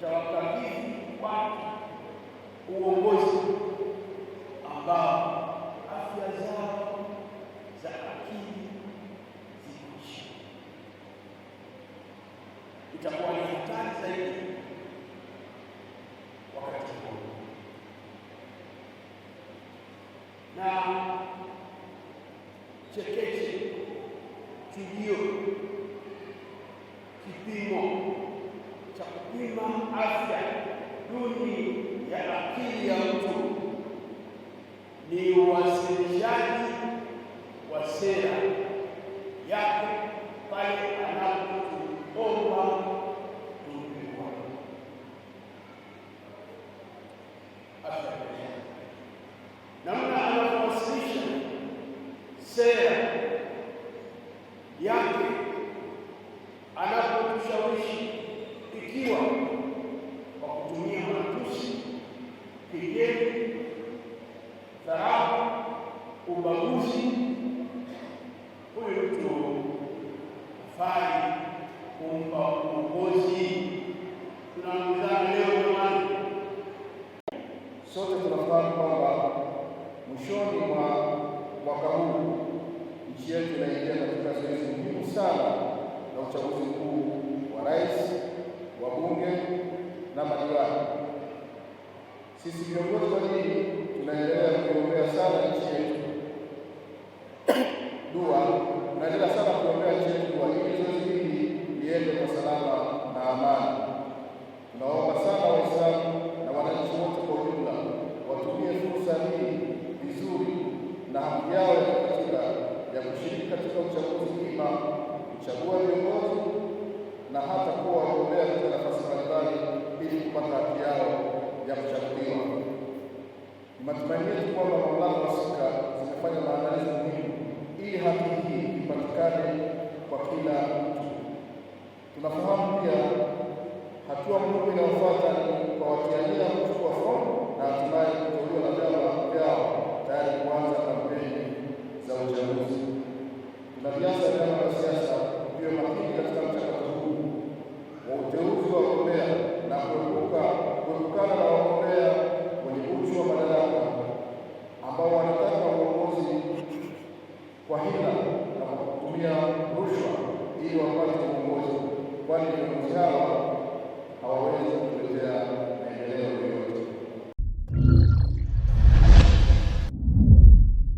tutawakabidhi watu uongozi ambao afya zao za akili ziko chini. Itakuwa ni hatari zaidi wakati huo, na chekeche kilio kipimo cha kupima afya duni ya akili ya mtu ni uwasilishaji wa sera yake pale anapoomba kutumiwa afya. Namna anapowasilisha sera yake, anapotushawishi, ikiwa kwa kutumia matusi, kejeli, dharau, ubaguzi, huyu mtu hafai kumpa uongozi. Tunaambizana leo jamani, sote tunafahamu kwamba mwishoni mwa mwaka huu nchi yetu inaingia katika zoezi muhimu sana la uchaguzi mkuu wa rais, wa bunge na madiwani. Sisi viongozi wa dini tunaendelea kuombea sana nchi yetu tunaendelea sana kuombea nchi yetu ili zoezi hili liende kwa salama na amani. Tunaomba sana Waislamu na wananchi wote kwa ujumla watumie fursa hii vizuri na haki yao ya kikatiba ya kushiriki katika uchaguzi ima kuchagua viongozi na hata kuwa wagombea katika nafasi mbalimbali ili kupata haki yao ya kuchaguliwa. Ni matumaini yetu kwamba mamlaka husika zimefanya maandalizi muhimu ili haki hii ipatikane kwa kila mtu. Tunafahamu pia hatua muhimu inayofuata ni kwa watiania kuchukua fomu na hatimaye kuteuliwa na vyama vyao tayari kuanza kampeni za uchaguzi. Tunaviasa vyama vya siasa viwe makini katika mchakato huu wa uteuzi wa wagombea na kuepukana na wagombea wenye uchu wa madaraka ambao wanataka uongozi kwa hila na kwa kutumia rushwa ili wapate uongozi, kwani viongozi hawa hawawezi